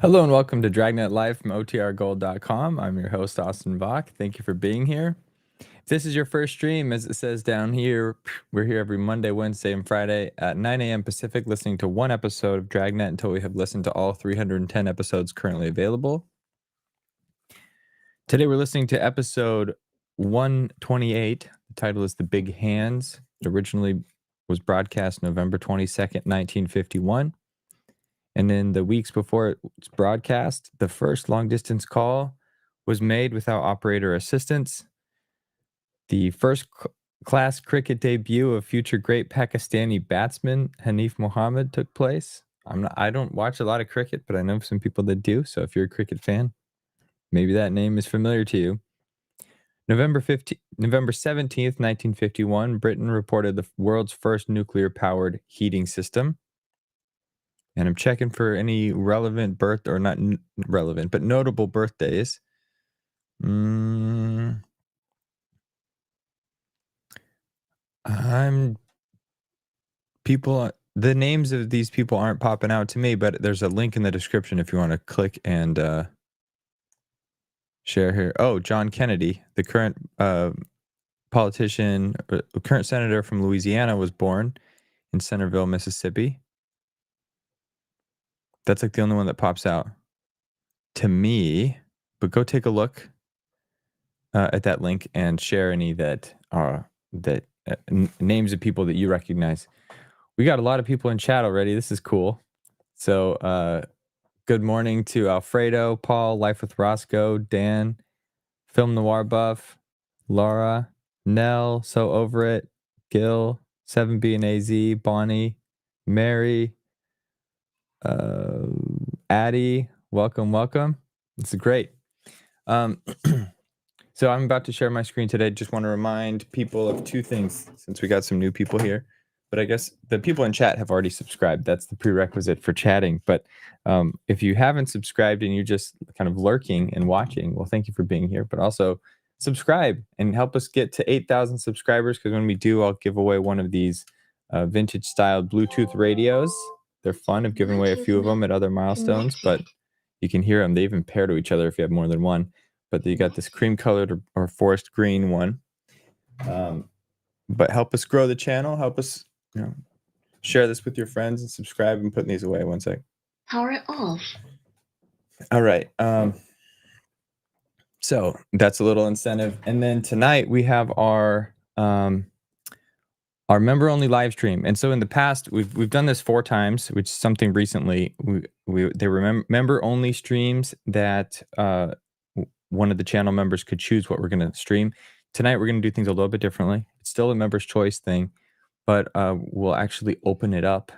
Hello and welcome to Dragnet Live from OTRGold.com. I'm your host, Austin Bach. Thank you for being here. If this is your first stream, as it says down here, we're here every Monday, Wednesday, and Friday at 9 a.m. Pacific, listening to one episode of Dragnet until we have listened to all 310 episodes currently available. Today we're listening to episode 128. The title is The Big Hands. It originally was broadcast November 22nd, 1951. And in the weeks before its broadcast, the first long-distance call was made without operator assistance. The first class cricket debut of future great Pakistani batsman Hanif Mohammed took place. I don't watch a lot of cricket, but I know some people that do. So if you're a cricket fan, maybe that name is familiar to you. November 17th, 1951, Britain reported the world's first nuclear-powered heating system. And I'm checking for any relevant or not relevant, but notable birthdays. The names of these people aren't popping out to me, but there's a link in the description if you want to click and share here. Oh, John Kennedy, the current politician, current senator from Louisiana, was born in Centerville, Mississippi. That's like the only one that pops out to me, but go take a look at that link and share any that are names of people that you recognize. We got a lot of people in chat already. This is cool. So good morning to Alfredo, Paul, Life with Roscoe, Dan, Film Noir Buff, Laura, Nell, So Over It, Gil, 7B and AZ, Bonnie, Mary, Addie, welcome. This is great. So I'm about to share my screen today. Just want to remind people of two things since we got some new people here. But I guess the people in chat have already subscribed. That's the prerequisite for chatting. But if you haven't subscribed and you're just kind of lurking and watching, well, thank you for being here. But also subscribe and help us get to 8,000 subscribers, because when we do, I'll give away one of these vintage-style Bluetooth radios. They're fun. I've given away a few of them at other milestones, but you can hear them. They even pair to each other if you have more than one. But you got this cream-colored or forest green one. But help us grow the channel. Help us, share this with your friends and subscribe. I'm putting these away. One sec. Power it off. All right. So that's a little incentive. And then tonight we have our member-only live stream. And so in the past, we've done this 4 times, which is something recently. They were member-only streams that one of the channel members could choose what we're going to stream. Tonight, we're going to do things a little bit differently. It's still a member's choice thing, but we'll actually open it up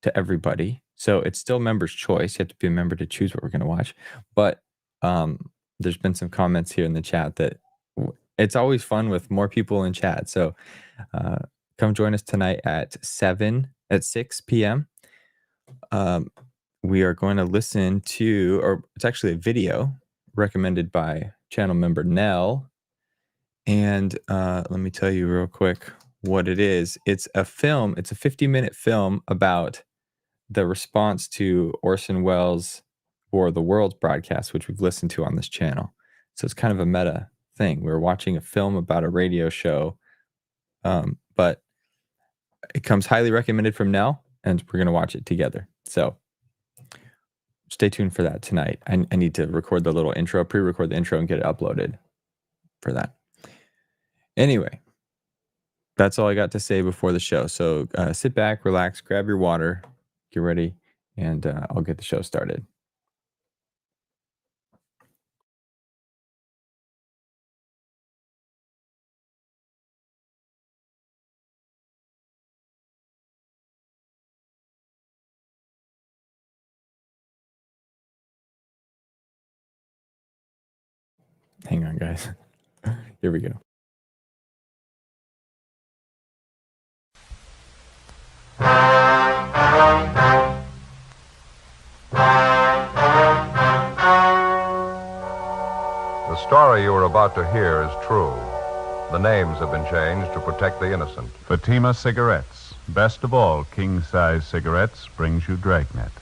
to everybody. So it's still member's choice. You have to be a member to choose what we're going to watch. But there's been some comments here in the chat that it's always fun with more people in chat. So come join us tonight at 6 p.m. We are going to listen to, or it's actually a video recommended by channel member Nell. And let me tell you real quick what it is. It's a film. It's a 50-minute film about the response to Orson Welles' War of the Worlds broadcast, which we've listened to on this channel. So it's kind of a meta thing. We're watching a film about a radio show, but it comes highly recommended from Nell, and we're going to watch it together. So stay tuned for that tonight. I need to record the little intro, pre-record the intro, and get it uploaded for that. Anyway, that's all I got to say before the show. So sit back, relax, grab your water, get ready, and I'll get the show started. Hang on, guys. Here we go. The story you are about to hear is true. The names have been changed to protect the innocent. Fatima Cigarettes. Best of all king-size cigarettes brings you Dragnet.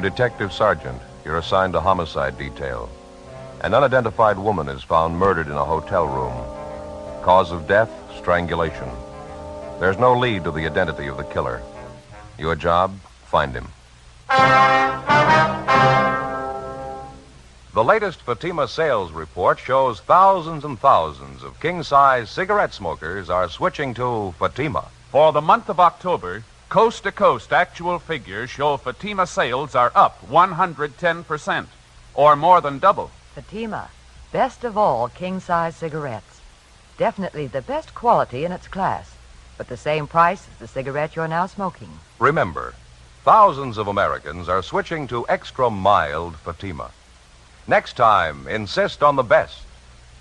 detective sergeant. You're assigned to homicide detail. An unidentified woman is found murdered in a hotel room. Cause of death, strangulation. There's no lead to the identity of the killer. Your job, find him. The latest Fatima sales report shows thousands and thousands of king-size cigarette smokers are switching to Fatima. For the month of October, coast-to-coast actual figures show Fatima sales are up 110%, or more than double. Fatima, best of all king-size cigarettes. Definitely the best quality in its class, but the same price as the cigarette you're now smoking. Remember, thousands of Americans are switching to extra-mild Fatima. Next time, insist on the best,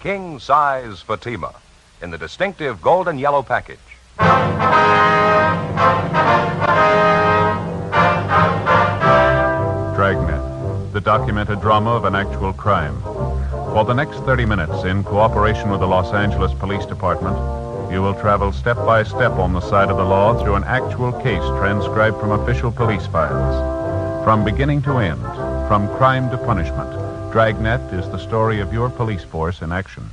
king-size Fatima, in the distinctive golden yellow package. Dragnet, the documented drama of an actual crime. For the next 30 minutes, in cooperation with the Los Angeles Police Department, you will travel step by step on the side of the law through an actual case transcribed from official police files. From beginning to end, from crime to punishment, Dragnet is the story of your police force in action.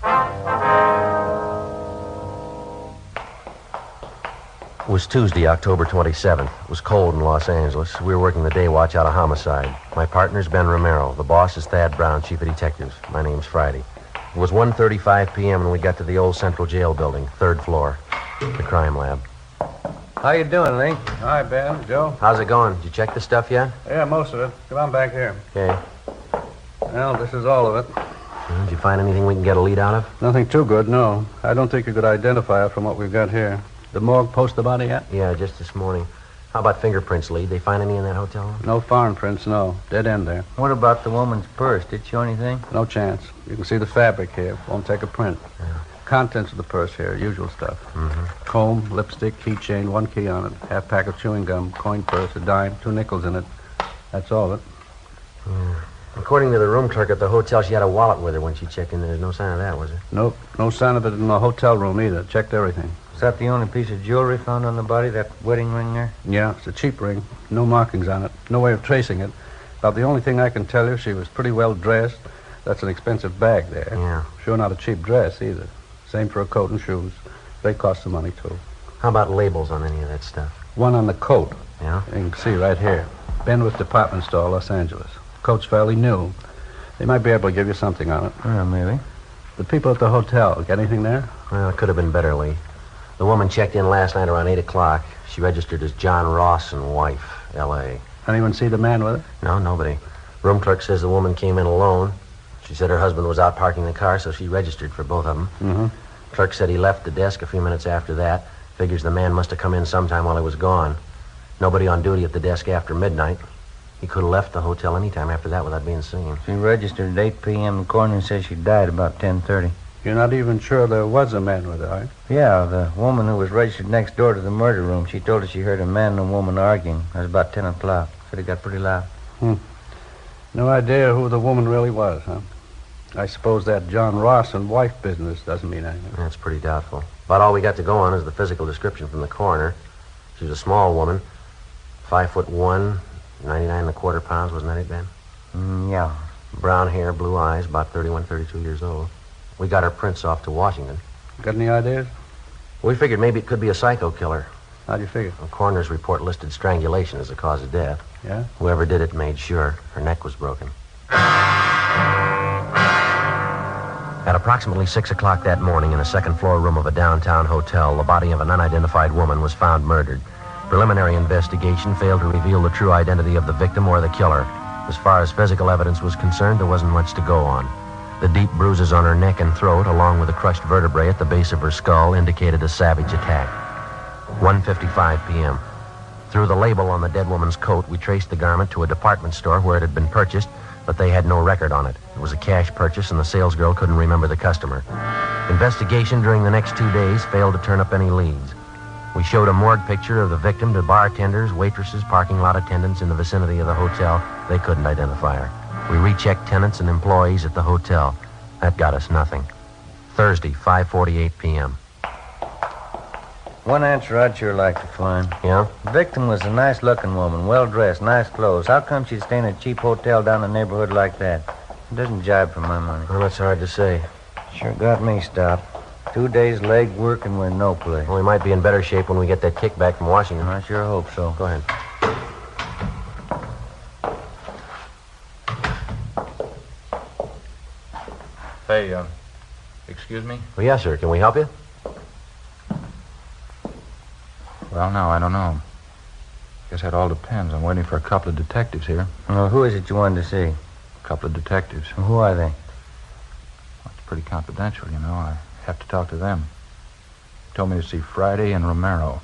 It was Tuesday, October 27th. It was cold in Los Angeles. We were working the day watch out of homicide. My partner's Ben Romero. The boss is Thad Brown, chief of detectives. My name's Friday. It was 1:35 p.m. when we got to the old Central Jail building, 3rd floor, the crime lab. How you doing, Lee? Hi, Ben. Joe? How's it going? Did you check the stuff yet? Yeah, most of it. Come on back here. Okay. Well, this is all of it. Did you find anything we can get a lead out of? Nothing too good, no. I don't think you could identify it from what we've got here. The morgue post the body yet? Yeah, just this morning. How about fingerprints, Lee? They find any in that hotel room? No foreign prints, no. Dead end there. What about the woman's purse? Did it show anything? No chance. You can see the fabric here. Won't take a print. Yeah. Contents of the purse here, usual stuff. Mm-hmm. Comb, lipstick, keychain, 1 key on it, half pack of chewing gum, coin purse, a dime, 2 nickels in it. That's all of it. Yeah. According to the room clerk at the hotel, she had a wallet with her when she checked in. There's no sign of that, was there? Nope. No sign of it in the hotel room either. Checked everything. Is that the only piece of jewelry found on the body, that wedding ring there? Yeah, it's a cheap ring. No markings on it. No way of tracing it. About the only thing I can tell you, she was pretty well dressed. That's an expensive bag there. Yeah. Sure not a cheap dress either. Same for a coat and shoes. They cost some money, too. How about labels on any of that stuff? One on the coat. Yeah? You can see right here. Benwick Department Store, Los Angeles. Coat's fairly new. They might be able to give you something on it. Well, maybe. The people at the hotel, got anything there? Well, it could have been better, Lee. The woman checked in last night around 8 o'clock. She registered as John Ross and wife, L.A. Anyone see the man with it? No, nobody. Room clerk says the woman came in alone. She said her husband was out parking the car, so she registered for both of them. Mm-hmm. Clerk said he left the desk a few minutes after that. Figures the man must have come in sometime while he was gone. Nobody on duty at the desk after midnight. He could have left the hotel any time after that without being seen. She registered at 8 p.m. The coroner says she died about 10:30. You're not even sure there was a man with her, are you? Yeah, the woman who was registered next door to the murder room, she told us she heard a man and a woman arguing. It was about 10 o'clock. Said it got pretty loud. No idea who the woman really was, huh? I suppose that John Ross and wife business doesn't mean anything. That's pretty doubtful. About all we got to go on is the physical description from the coroner. She was a small woman, 5'1", 99 1/4 pounds, wasn't that it, Ben? Yeah. Brown hair, blue eyes, about 31, 32 years old. We got her prints off to Washington. Got any ideas? We figured maybe it could be a psycho killer. How'd you figure? The coroner's report listed strangulation as the cause of death. Yeah? Whoever did it made sure her neck was broken. At approximately 6 o'clock that morning, in a second-floor room of a downtown hotel, the body of an unidentified woman was found murdered. Preliminary investigation failed to reveal the true identity of the victim or the killer. As far as physical evidence was concerned, there wasn't much to go on. The deep bruises on her neck and throat, along with the crushed vertebrae at the base of her skull, indicated a savage attack. 1:55 p.m. Through the label on the dead woman's coat, we traced the garment to a department store where it had been purchased, but they had no record on it. It was a cash purchase, and the salesgirl couldn't remember the customer. Investigation during the next 2 days failed to turn up any leads. We showed a morgue picture of the victim to bartenders, waitresses, parking lot attendants in the vicinity of the hotel. They couldn't identify her. We rechecked tenants and employees at the hotel. That got us nothing. Thursday, 5:48 p.m. One answer I'd sure like to find. Yeah? The victim was a nice-looking woman, well-dressed, nice clothes. How come she'd stay in a cheap hotel down the neighborhood like that? It doesn't jibe for my money. Well, that's hard to say. Sure got me stopped. 2 days leg work and we're no place. Well, we might be in better shape when we get that kickback from Washington. I sure hope so. Go ahead. Hey, excuse me? Well, yes, sir. Can we help you? Well, no, I don't know. Guess that all depends. I'm waiting for a couple of detectives here. Well, who is it you wanted to see? A couple of detectives. Well, who are they? Well, it's pretty confidential, you know. I have to talk to them. Told me to see Friday and Romero.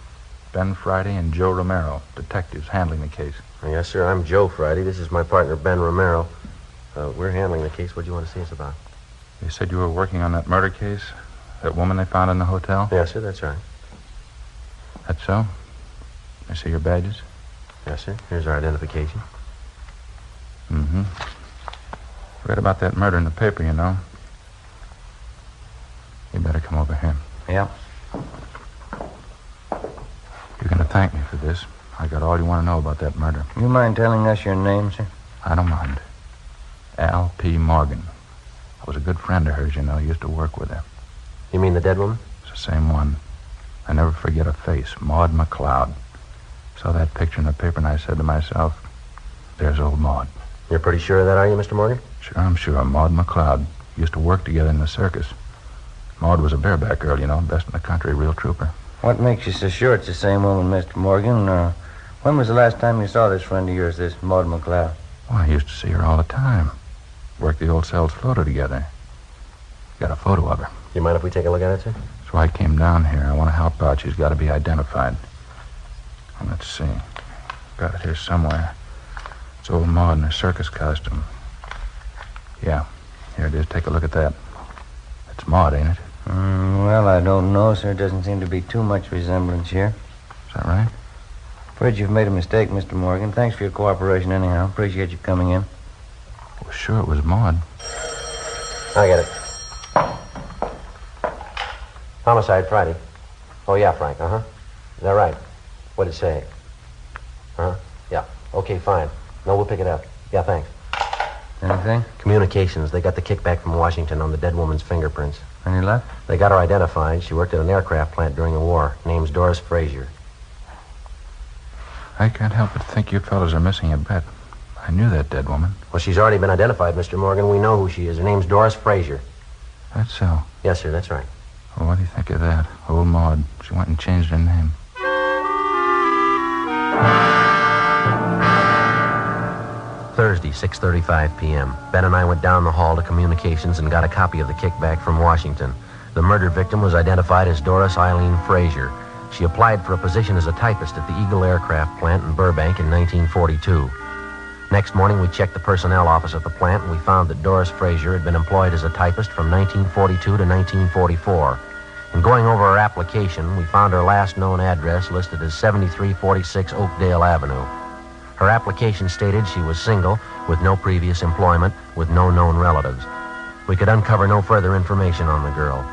Ben Friday and Joe Romero, detectives handling the case. Yes, sir. I'm Joe Friday. This is my partner, Ben Romero. We're handling the case. What do you want to see us about? You said you were working on that murder case? That woman they found in the hotel? Yes, sir. That's right. That's so? I see your badges? Yes, sir. Here's our identification. Mm-hmm. Read about that murder in the paper, you know. You better come over here. Yeah. You're going to thank me for this. I got all you want to know about that murder. You mind telling us your name, sir? I don't mind. Al P. Morgan. I was a good friend of hers, you know. Used to work with her. You mean the dead woman? It's the same one. I never forget her face, Maud McLeod. Saw that picture in the paper and I said to myself, there's old Maud. You're pretty sure of that, are you, Mr. Morgan? Sure, I'm sure. Maud McLeod. Used to work together in the circus. Maud was a bareback girl, you know, best in the country, real trooper. What makes you so sure it's the same woman, Mr. Morgan? When was the last time you saw this friend of yours, this Maud McLeod? Well, I used to see her all the time. Worked the old cells photo together. Got a photo of her. You mind if we take a look at it, sir? That's why I came down here. I want to help out. She's got to be identified. Well, let's see. Got it here somewhere. It's old Maud in her circus costume. Yeah, here it is. Take a look at that. It's Maud, ain't it? Well, I don't know, sir. Doesn't seem to be too much resemblance here. Is that right? Afraid you've made a mistake, Mr. Morgan. Thanks for your cooperation anyhow. Appreciate you coming in. Well, sure, it was Maud. I get it. Homicide Friday. Oh, yeah, Frank. Uh-huh. Is that right? What'd it say? Uh-huh. Yeah. Okay, fine. No, we'll pick it up. Yeah, thanks. Anything? Communications. They got the kickback from Washington on the dead woman's fingerprints. Any luck? They got her identified. She worked at an aircraft plant during the war. Name's Doris Frazier. I can't help but think you fellas are missing a bet. I knew that dead woman. Well, she's already been identified, Mr. Morgan. We know who she is. Her name's Doris Frazier. That's so. Yes, sir, that's right. Well, what do you think of that? Old Maud. She went and changed her name. Thursday, 6:35 p.m. Ben and I went down the hall to communications and got a copy of the kickback from Washington. The murder victim was identified as Doris Eileen Frazier. She applied for a position as a typist at the Eagle Aircraft Plant in Burbank in 1942. Next morning, we checked the personnel office at the plant, and we found that Doris Frazier had been employed as a typist from 1942 to 1944. In going over her application, we found her last known address listed as 7346 Oakdale Avenue. Her application stated she was single, with no previous employment, with no known relatives. We could uncover no further information on the girl.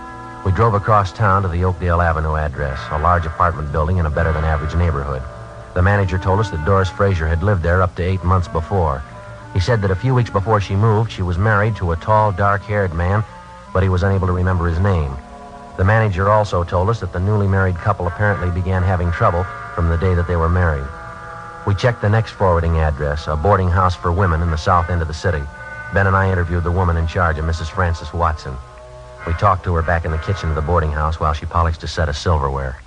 We drove across town to the Oakdale Avenue address, a large apartment building in a better-than-average neighborhood. The manager told us that Doris Frazier had lived there up to 8 months before. He said that a few weeks before she moved, she was married to a tall, dark-haired man, but he was unable to remember his name. The manager also told us that the newly married couple apparently began having trouble from the day that they were married. We checked the next forwarding address, a boarding house for women in the south end of the city. Ben and I interviewed the woman in charge, a Mrs. Frances Watson. We talked to her back in the kitchen of the boarding house while she polished a set of silverware.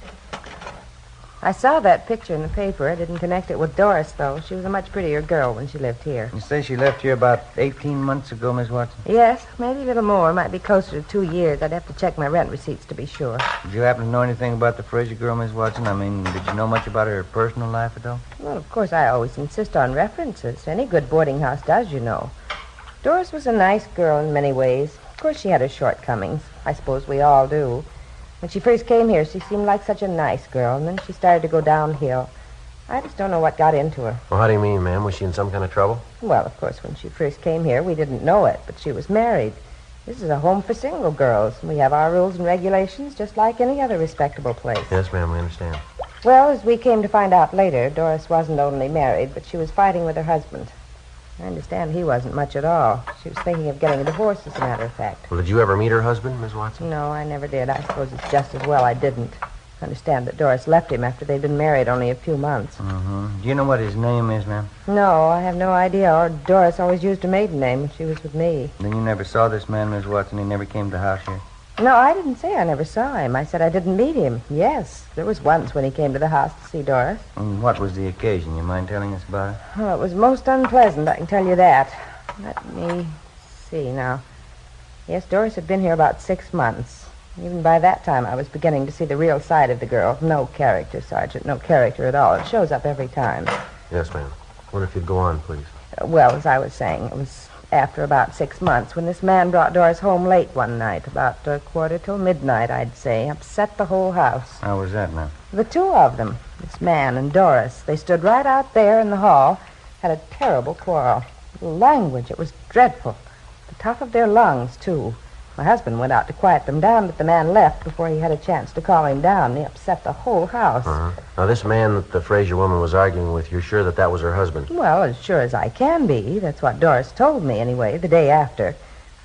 I saw that picture in the paper. I didn't connect it with Doris, though. She was a much prettier girl when she lived here. You say she left here about 18 months ago, Miss Watson? Yes, maybe a little more. Might be closer to 2 years. I'd have to check my rent receipts to be sure. Did you happen to know anything about the Frazier girl, Miss Watson? I mean, did you know much about her personal life at all? Well, of course, I always insist on references. Any good boarding house does, you know. Doris was a nice girl in many ways. Of course, she had her shortcomings. I suppose we all do. When she first came here, she seemed like such a nice girl, and then she started to go downhill. I just don't know what got into her. Well, how do you mean, ma'am? Was she in some kind of trouble? Well, of course, when she first came here, we didn't know it, but she was married. This is a home for single girls. We have our rules and regulations just like any other respectable place. Yes, ma'am, we understand. Well, as we came to find out later, Doris wasn't only married, but she was fighting with her husband. I understand he wasn't much at all. She was thinking of getting a divorce, as a matter of fact. Well, did you ever meet her husband, Miss Watson? No, I never did. I suppose it's just as well I didn't. I understand that Doris left him after they'd been married only a few months. Mm-hmm. Do you know what his name is, ma'am? No, I have no idea. Or Doris always used a maiden name when she was with me. Then you never saw this man, Miss Watson? He never came to the house here? No, I didn't say I never saw him. I said I didn't meet him. Yes, there was once when he came to the house to see Doris. And what was the occasion? You mind telling us about it? Oh, it was most unpleasant, I can tell you that. Let me see now. Yes, Doris had been here about 6 months. Even by that time, I was beginning to see the real side of the girl. No character, Sergeant, no character at all. It shows up every time. Yes, ma'am. Wonder if you'd go on, please. Well, as I was saying, it was after about 6 months when this man brought Doris home late one night, about a quarter till midnight, I'd say. Upset the whole house. How was that, ma'am? The two of them, this man and Doris, they stood right out there in the hall, had a terrible quarrel. The language, it was dreadful. The top of their lungs, too. My husband went out to quiet them down, but the man left before he had a chance to calm him down. He upset the whole house. Now, this man that the Fraser woman was arguing with, you're sure that was her husband? Well, as sure as I can be. That's what Doris told me, anyway, the day after.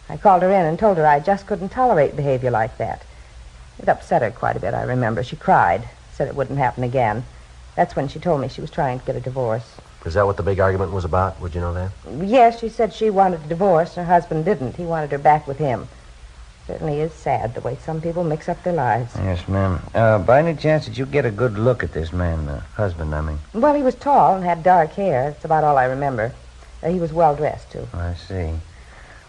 I called her in and told her I just couldn't tolerate behavior like that. It upset her quite a bit, I remember. She cried, said it wouldn't happen again. That's when she told me she was trying to get a divorce. Is that what the big argument was about? Would you know that? Yes, she said she wanted a divorce, and her husband didn't. He wanted her back with him. Certainly is sad the way some people mix up their lives. Yes, ma'am. By any chance, did you get a good look at this man, husband, I mean? Well, he was tall and had dark hair. That's about all I remember. He was well-dressed, too. I see.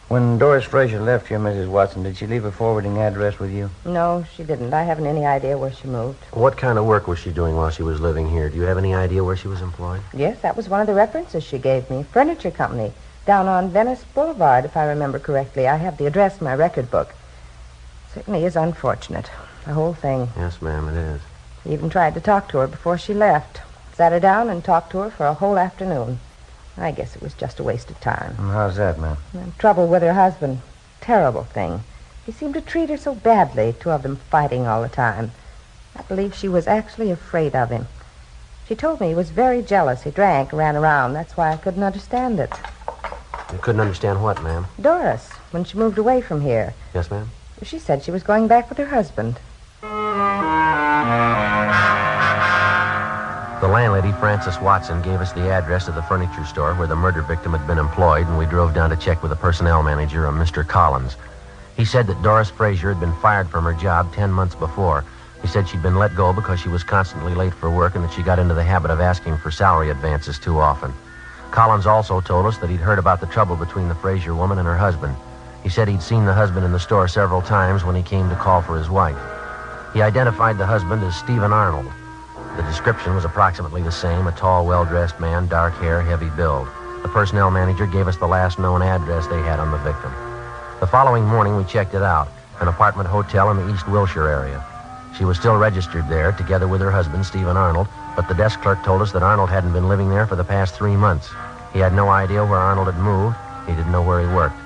When Doris Fraser left here, Mrs. Watson, did she leave a forwarding address with you? No, she didn't. I haven't any idea where she moved. What kind of work was she doing while she was living here? Do you have any idea where she was employed? Yes, that was one of the references she gave me. Furniture company, down on Venice Boulevard, if I remember correctly. I have the address in my record book. Certainly is unfortunate, the whole thing. Yes, ma'am, it is. He even tried to talk to her before she left. Sat her down and talked to her for a whole afternoon. I guess it was just a waste of time. How's that, ma'am? And trouble with her husband. Terrible thing. He seemed to treat her so badly, two of them fighting all the time. I believe she was actually afraid of him. She told me he was very jealous. He drank, ran around. That's why I couldn't understand it. You couldn't understand what, ma'am? Doris, when she moved away from here. Yes, ma'am? She said she was going back with her husband. The landlady, Frances Watson, gave us the address of the furniture store where the murder victim had been employed, and we drove down to check with the personnel manager, a Mr. Collins. He said that Doris Fraser had been fired from her job 10 months before. He said she'd been let go because she was constantly late for work and that she got into the habit of asking for salary advances too often. Collins also told us that he'd heard about the trouble between the Fraser woman and her husband. He said he'd seen the husband in the store several times when he came to call for his wife. He identified the husband as Stephen Arnold. The description was approximately the same, a tall, well-dressed man, dark hair, heavy build. The personnel manager gave us the last known address they had on the victim. The following morning, we checked it out, an apartment hotel in the East Wilshire area. She was still registered there, together with her husband, Stephen Arnold, but the desk clerk told us that Arnold hadn't been living there for the past 3 months. He had no idea where Arnold had moved. He didn't know where he worked.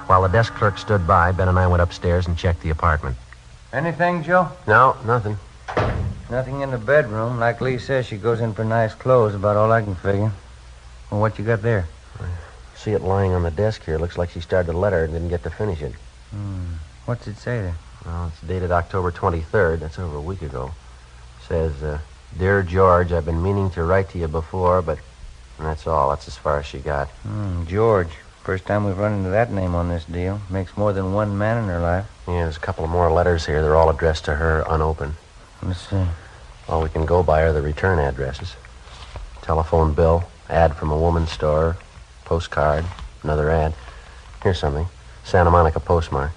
While the desk clerk stood by, Ben and I went upstairs and checked the apartment. Anything, Joe? No, nothing. Nothing in the bedroom. Like Lee says, she goes in for nice clothes, about all I can figure. Well, what you got there? See it lying on the desk here. Looks like she started a letter and didn't get to finish it. What's it say there? Well, it's dated October 23rd. That's over a week ago. It says, Dear George, I've been meaning to write to you before, but that's all. That's as far as she got. George. First time we've run into that name on this deal. Makes more than one man in her life. Yeah, there's a couple of more letters here. They're all addressed to her, unopened. Let's see. All we can go by are the return addresses. Telephone bill, ad from a woman's store, postcard, another ad. Here's something. Santa Monica postmark.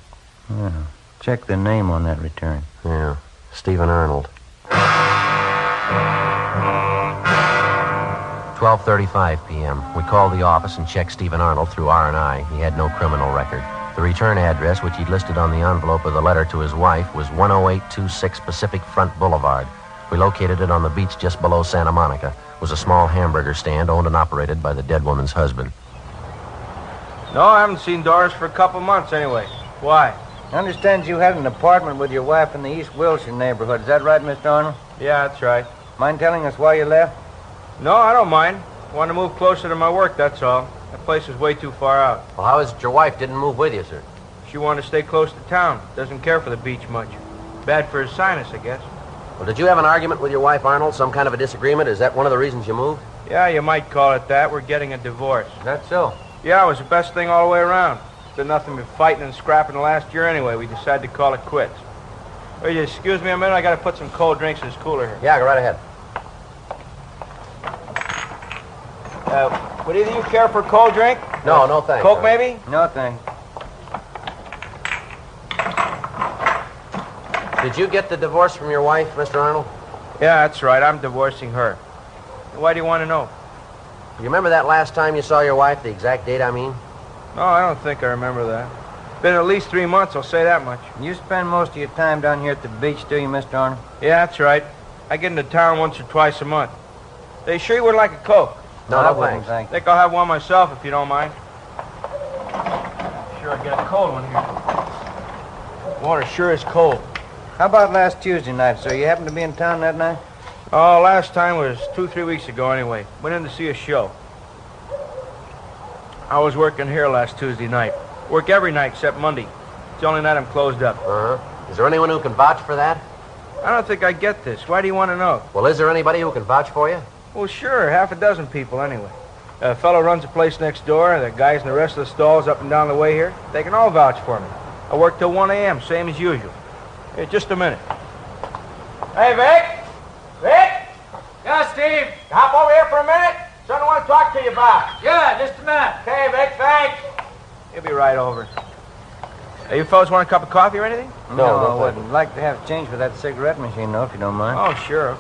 Yeah. Check the name on that return. Yeah. Stephen Arnold. 12:35 p.m. We called the office and checked Stephen Arnold through R&I. He had no criminal record. The return address, which he'd listed on the envelope of the letter to his wife, was 10826 Pacific Front Boulevard. We located it on the beach just below Santa Monica. It was a small hamburger stand owned and operated by the dead woman's husband. No, I haven't seen Doris for a couple months anyway. Why? I understand you had an apartment with your wife in the East Wilshire neighborhood. Is that right, Mr. Arnold? Yeah, that's right. Mind telling us why you left? No, I don't mind. Want to move closer to my work, that's all. That place is way too far out. Well, how is it your wife didn't move with you, sir? She wanted to stay close to town. Doesn't care for the beach much. Bad for his sinus, I guess. Well, did you have an argument with your wife, Arnold? Some kind of a disagreement? Is that one of the reasons you moved? Yeah, you might call it that. We're getting a divorce. Is that so? Yeah, it was the best thing all the way around. Did nothing but fighting and scrapping the last year anyway. We decided to call it quits. Will you excuse me a minute? I got to put some cold drinks in this cooler here. Yeah, go right ahead. Would either of you care for a cold drink? No, no thanks. Coke, maybe? No, thanks. Did you get the divorce from your wife, Mr. Arnold? Yeah, that's right. I'm divorcing her. Why do you want to know? You remember that last time you saw your wife, the exact date, I mean? No, I don't think I remember that. Been at least 3 months, I'll say that much. You spend most of your time down here at the beach, do you, Mr. Arnold? Yeah, that's right. I get into town once or twice a month. They sure you would like a Coke? No, I no wouldn't, thanks. I think I'll have one myself if you don't mind. Sure, I get a cold one here. Water sure is cold. How about last Tuesday night, sir? You happened to be in town that night? Oh, last time was 2-3 weeks ago anyway. Went in to see a show. I was working here last Tuesday night. Work every night except Monday. It's the only night I'm closed up. Uh-huh. Is there anyone who can vouch for that? I don't think I get this. Why do you want to know? Well, is there anybody who can vouch for you? Well, sure, half a dozen people anyway. A fellow runs a place next door, the guys in the rest of the stalls up and down the way here, they can all vouch for me. I work till 1 a.m., same as usual. Hey, just a minute. Hey, Vic! Vic! Yeah, Steve. Hop over here for a minute. Something I want to talk to you about. Yeah, just a minute. Okay, Vic, thanks. He'll be right over. Hey, you fellas want a cup of coffee or anything? No, I wouldn't. Like to have change for that cigarette machine, though, if you don't mind. Oh, sure.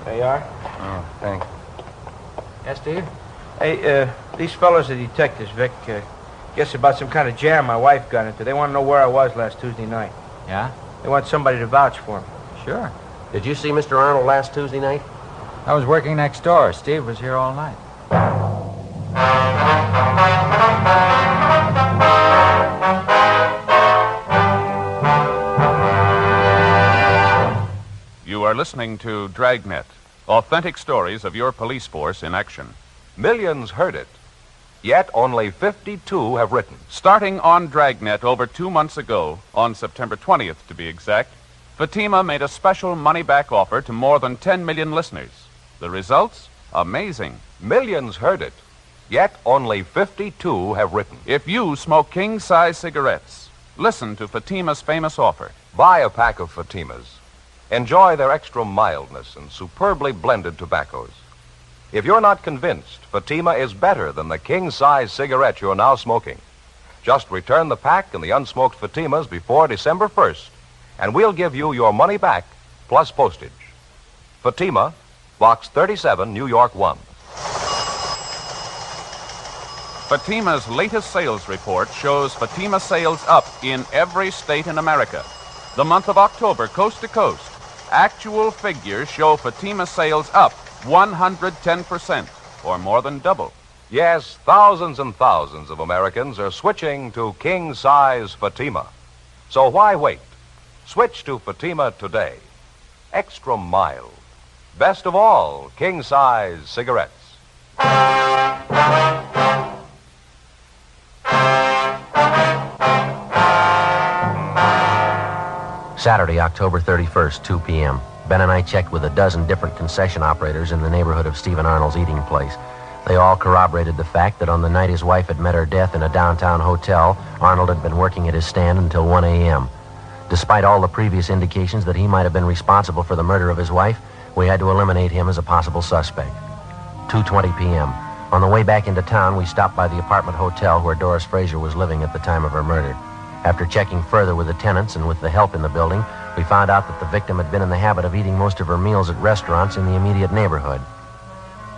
There you are. Oh, thanks. Yes, Steve? Hey, these fellas are detectives, Vic. Guess about some kind of jam my wife got into. They want to know where I was last Tuesday night. Yeah? They want somebody to vouch for me. Sure. Did you see Mr. Arnold last Tuesday night? I was working next door. Steve was here all night. You are listening to Dragnet, authentic stories of your police force in action. Millions heard it, yet only 52 have written. Starting on Dragnet over 2 months ago, on September 20th to be exact, Fatima made a special money-back offer to more than 10 million listeners. The results? Amazing. Millions heard it, yet only 52 have written. If you smoke king-size cigarettes, listen to Fatima's famous offer. Buy a pack of Fatimas. Enjoy their extra mildness and superbly blended tobaccos. If you're not convinced Fatima is better than the king-size cigarette you're now smoking, just return the pack and the unsmoked Fatimas before December 1st, and we'll give you your money back plus postage. Fatima, Box 37, New York 1. Fatima's latest sales report shows Fatima sales up in every state in America. The month of October, coast to coast, actual figures show Fatima sales up 110%, or more than double. Yes, thousands and thousands of Americans are switching to king-size Fatima. So why wait? Switch to Fatima today. Extra mild. Best of all, king-size cigarettes. Saturday, October 31st, 2 p.m. Ben and I checked with a dozen different concession operators in the neighborhood of Stephen Arnold's eating place. They all corroborated the fact that on the night his wife had met her death in a downtown hotel, Arnold had been working at his stand until 1 a.m. Despite all the previous indications that he might have been responsible for the murder of his wife, we had to eliminate him as a possible suspect. 2:20 p.m. On the way back into town, we stopped by the apartment hotel where Doris Fraser was living at the time of her murder. After checking further with the tenants and with the help in the building, we found out that the victim had been in the habit of eating most of her meals at restaurants in the immediate neighborhood.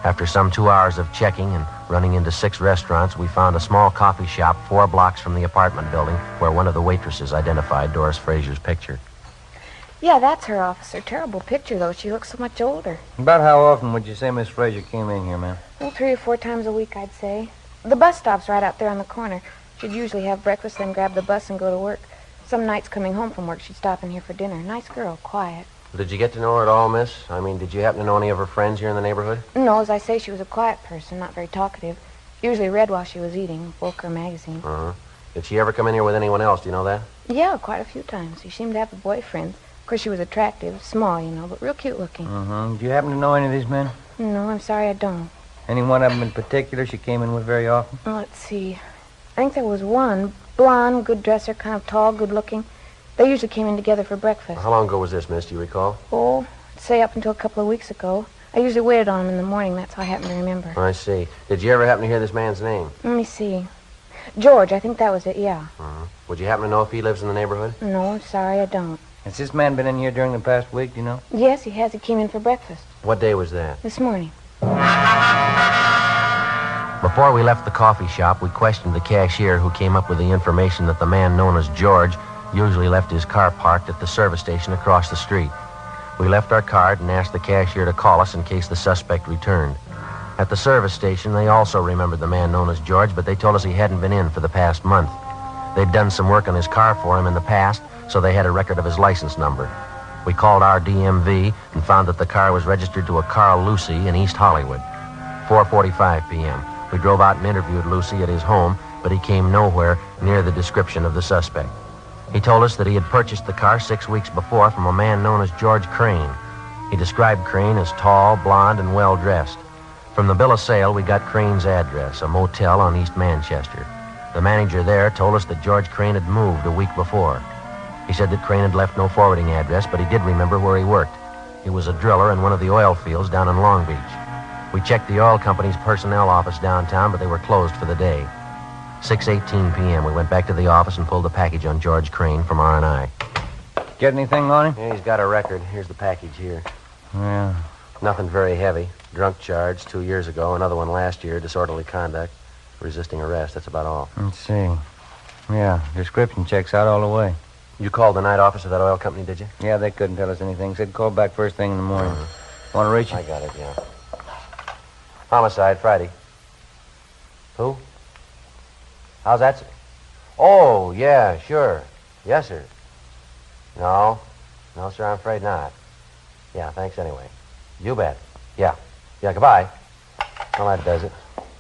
After some 2 hours of checking and running into 6 restaurants, we found a small coffee shop 4 blocks from the apartment building where one of the waitresses identified Doris Fraser's picture. Yeah, that's her, officer. Terrible picture, though. She looks so much older. About how often would you say Miss Fraser came in here, ma'am? Well, 3 or 4 times a week, I'd say. The bus stop's right out there on the corner. She'd usually have breakfast, then grab the bus and go to work. Some nights coming home from work, she'd stop in here for dinner. Nice girl, quiet. Did you get to know her at all, miss? I mean, did you happen to know any of her friends here in the neighborhood? No, as I say, she was a quiet person, not very talkative. Usually read while she was eating, book or magazine. Uh-huh. Did she ever come in here with anyone else? Do you know that? Yeah, quite a few times. She seemed to have a boyfriend. Of course, she was attractive, small, you know, but real cute looking. Mm-hmm. Do you happen to know any of these men? No, I'm sorry I don't. Any one of them in particular she came in with very often? Well, let's see. I think there was one. Blonde, good dresser, kind of tall, good looking. They usually came in together for breakfast. How long ago was this, miss? Do you recall? Oh, I'd say up until a couple of weeks ago. I usually waited on him in the morning. That's how I happen to remember. I see. Did you ever happen to hear this man's name? Let me see. George, I think that was it, yeah. Uh-huh. Would you happen to know if he lives in the neighborhood? No, I'm sorry, I don't. Has this man been in here during the past week, do you know? Yes, he has. He came in for breakfast What day was that? this morning. Before we left the coffee shop, we questioned the cashier who came up with the information that the man known as George usually left his car parked at the service station across the street. We left our card and asked the cashier to call us in case the suspect returned. At the service station, they also remembered the man known as George, but they told us he hadn't been in for the past month. They'd done some work on his car for him in the past, so they had a record of his license number. We called our DMV and found that the car was registered to a Carl Lucy in East Hollywood. 4:45 p.m. We drove out and interviewed Lucy at his home, but he came nowhere near the description of the suspect. He told us that he had purchased the car 6 weeks before from a man known as George Crane. He described Crane as tall, blonde, and well-dressed. From the bill of sale, we got Crane's address, a motel on East Manchester. The manager there told us that George Crane had moved a week before. He said that Crane had left no forwarding address, but he did remember where he worked. He was a driller in one of the oil fields down in Long Beach. We checked the oil company's personnel office downtown, but they were closed for the day. 6:18 p.m. We went back to the office and pulled the package on George Crane from R&I. Get anything on him? Yeah, he's got a record. Here's the package here. Yeah. Nothing very heavy. Drunk charge 2 years ago, another one last year, disorderly conduct, resisting arrest. That's about all. Let's see. Yeah, description checks out all the way. You called the night office of that oil company, did you? Yeah, they couldn't tell us anything. Said call back first thing in the morning. Want to reach I it? got it, yeah. Homicide, Friday. Who? How's that, sir? Oh, yeah, sure. Yes, sir. No, sir, I'm afraid not. Yeah, thanks anyway. You bet. Yeah, goodbye. Well, that does it.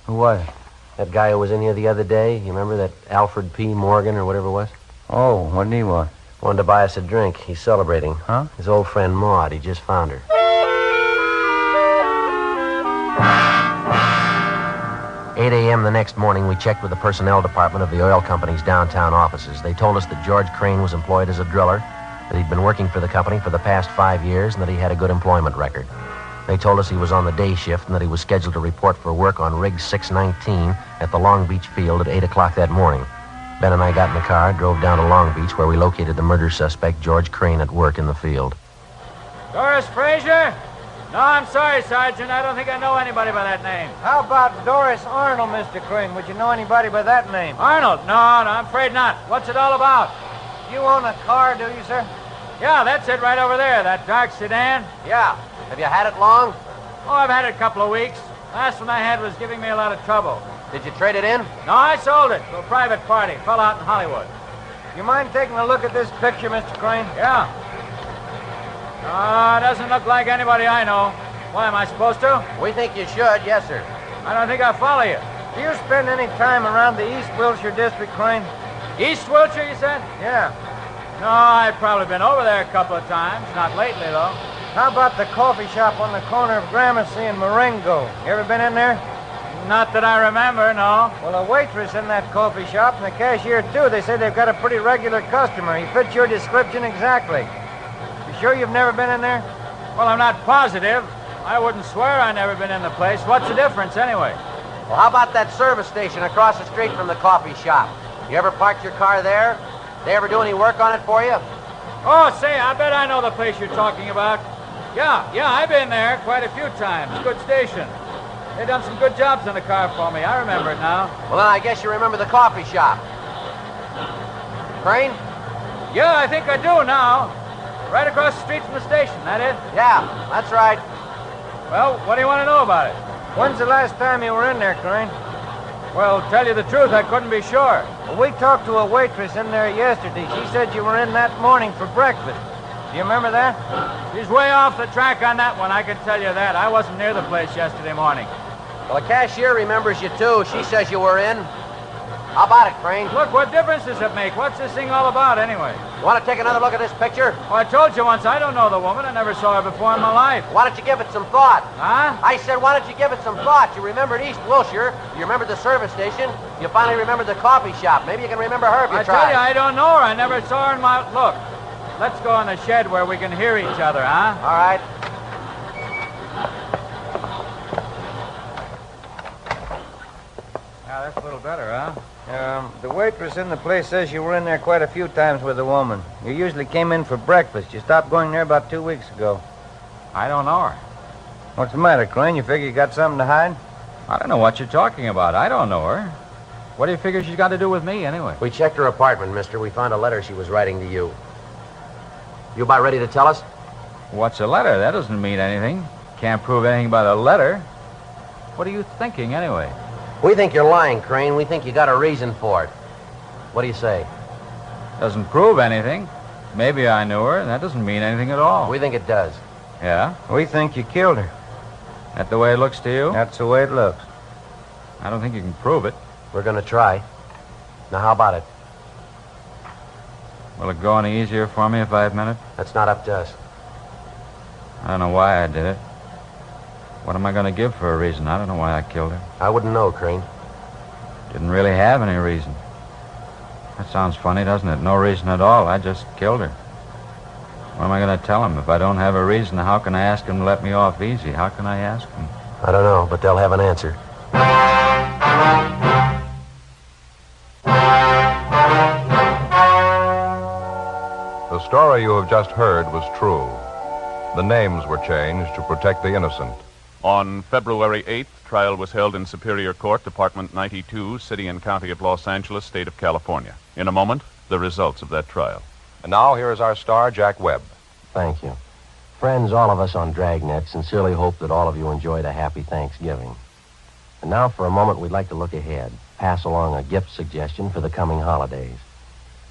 Who was it? That guy who was in here the other day, you remember that Alfred P. Morgan or whatever it was? Oh, what did he want? Wanted to buy us a drink. He's celebrating. Huh? His old friend Maud, he just found her. 8 a.m. the next morning, we checked with the personnel department of the oil company's downtown offices. They told us that George Crane was employed as a driller, that he'd been working for the company for the past 5 years, and that he had a good employment record. They told us he was on the day shift and that he was scheduled to report for work on Rig 619 at the Long Beach field at 8 o'clock that morning. Ben and I got in the car, drove down to Long Beach, where we located the murder suspect, George Crane, at work in the field. Doris Fraser? No, I'm sorry, Sergeant. I don't think I know anybody by that name. How about Doris Arnold, Mr. Crane? Would you know anybody by that name? Arnold? No, I'm afraid not. What's it all about? You own a car, do you, sir? Yeah, that's it right over there, that dark sedan. Yeah. Have you had it long? Oh, I've had it a couple of weeks. Last one I had was giving me a lot of trouble. Did you trade it in? No, I sold it to a private party. Fell out in Hollywood. You mind taking a look at this picture, Mr. Crane? Yeah. Doesn't look like anybody I know. Why, am I supposed to? We think you should, yes, sir. I don't think I'll follow you. Do you spend any time around the East Wilshire district, Crane? East Wilshire, you said? Yeah. No, I've probably been over there a couple of times. Not lately, though. How about the coffee shop on the corner of Gramercy and Marengo? You ever been in there? Not that I remember, no. Well, a waitress in that coffee shop and the cashier, too. They say they've got a pretty regular customer. He fits your description exactly. You sure you've never been in there? Well, I'm not positive. I wouldn't swear I've never been in the place. What's the difference, anyway? Well, how about that service station across the street from the coffee shop? You ever parked your car there? They ever do any work on it for you? Oh, say, I bet I know the place you're talking about. Yeah, I've been there quite a few times. Good station. They done some good jobs on the car for me. I remember it now. Well, then I guess you remember the coffee shop. Crane? Yeah, I think I do now. Right across the street from the station, that it? Yeah, that's right. Well, what do you want to know about it? When's the last time you were in there, Crane? Well, tell you the truth, I couldn't be sure. Well, we talked to a waitress in there yesterday. She said you were in that morning for breakfast. Do you remember that? She's way off the track on that one, I can tell you that. I wasn't near the place yesterday morning. Well, the cashier remembers you, too. She says you were in. How about it, Crane? Look, what difference does it make? What's this thing all about, anyway? You want to take another look at this picture? Well, I told you once, I don't know the woman. I never saw her before in my life. Why don't you give it some thought? Huh? I said, why don't you give it some thought? You remembered East Wilshire. You remembered the service station. You finally remembered the coffee shop. Maybe you can remember her if you I try. tell you, I don't know her. I never saw her in my... Look, let's go in the shed where we can hear each other, huh? All right. Yeah, that's a little better, huh? The waitress in the place says you were in there quite a few times with a woman. You usually came in for breakfast. You stopped going there about 2 weeks ago. I don't know her. What's the matter, Crane? You figure you got something to hide? I don't know what you're talking about. I don't know her. What do you figure she's got to do with me, anyway? We checked her apartment, mister. We found a letter she was writing to you. You about ready to tell us? What's a letter? That doesn't mean anything. Can't prove anything by the letter. What are you thinking, anyway? We think you're lying, Crane. We think you got a reason for it. What do you say? Doesn't prove anything. Maybe I knew her, and that doesn't mean anything at all. We think it does. Yeah? We think you killed her. That the way it looks to you? That's the way it looks. I don't think you can prove it. We're going to try. Now, how about it? Will it go any easier for me if I admit it? That's not up to us. I don't know why I did it. What am I going to give for a reason? I don't know why I killed her. I wouldn't know, Crane. Didn't really have any reason. That sounds funny, doesn't it? No reason at all. I just killed her. What am I going to tell him? If I don't have a reason, how can I ask him to let me off easy? How can I ask him? I don't know, but they'll have an answer. The story you have just heard was true. The names were changed to protect the innocent. On February 8th, trial was held in Superior Court, Department 92, City and County of Los Angeles, State of California. In a moment, the results of that trial. And now here is our star, Jack Webb. Thank you. Friends, all of us on Dragnet sincerely hope that all of you enjoyed a happy Thanksgiving. And now, for a moment, we'd like to look ahead, pass along a gift suggestion for the coming holidays.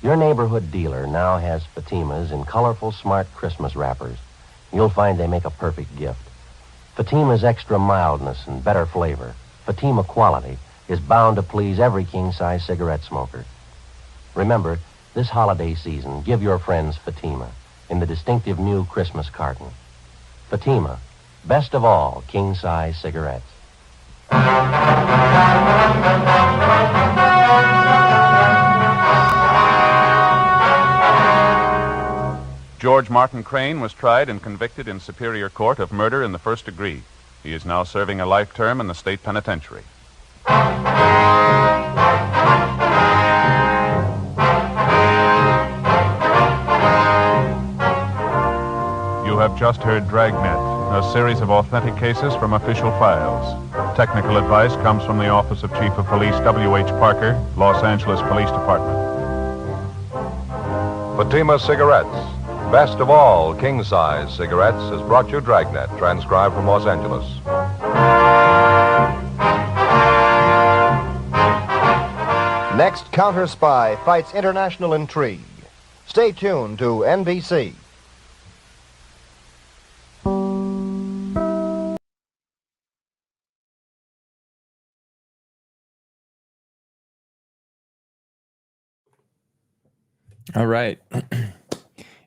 Your neighborhood dealer now has Fatimas in colorful, smart Christmas wrappers. You'll find they make a perfect gift. Fatima's extra mildness and better flavor, Fatima quality, is bound to please every king-size cigarette smoker. Remember, this holiday season, give your friends Fatima in the distinctive new Christmas carton. Fatima, best of all king-size cigarettes. George Martin Crane was tried and convicted in Superior Court of murder in the first degree. He is now serving a life term in the state penitentiary. You have just heard Dragnet, a series of authentic cases from official files. Technical advice comes from the Office of Chief of Police W.H. Parker, Los Angeles Police Department. Fatima Cigarettes, best of all king-size cigarettes, has brought you Dragnet, transcribed from Los Angeles. Next, Counter Spy fights international intrigue. Stay tuned to NBC. All right.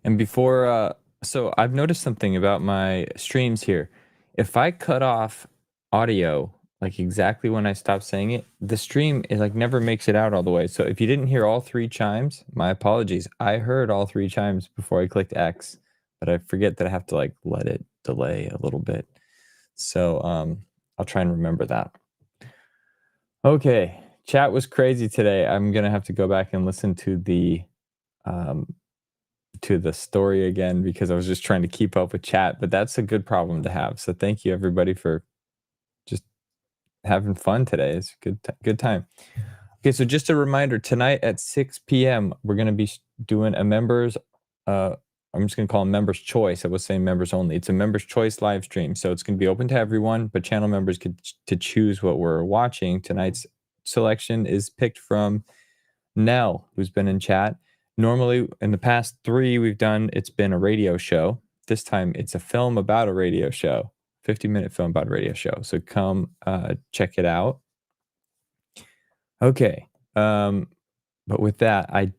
And before, so I've noticed something about my streams here. If I cut off audio, like exactly when I stop saying it, the stream is like never makes it out all the way. So if you didn't hear all three chimes, my apologies. I heard all three chimes before I clicked X, but I forget that I have to like let it delay a little bit. So I'll try and remember that. Okay, chat was crazy today. I'm gonna have to go back and listen to the story again because I was just trying to keep up with chat, but that's a good problem to have. So thank you everybody for just having fun today. It's a good time. Okay, so just a reminder, tonight at 6 p.m. we're going to be doing a members I'm just going to call them members' choice. I was saying members only. It's a members' choice live stream. So it's going to be open to everyone, but channel members get to choose what we're watching. Tonight's selection is picked from Nell, who's been in chat. Normally, in the past 3 we've done, it's been a radio show. This time, it's a film about a radio show, 50-minute film about a radio show. So come check it out. Okay. But with that, I'm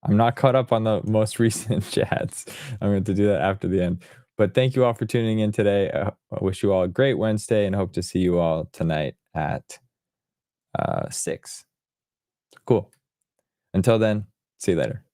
not caught up on the most recent chats. I'm going to do that after the end. But thank you all for tuning in today. I wish you all a great Wednesday and hope to see you all tonight at 6. Cool. Until then, see you later.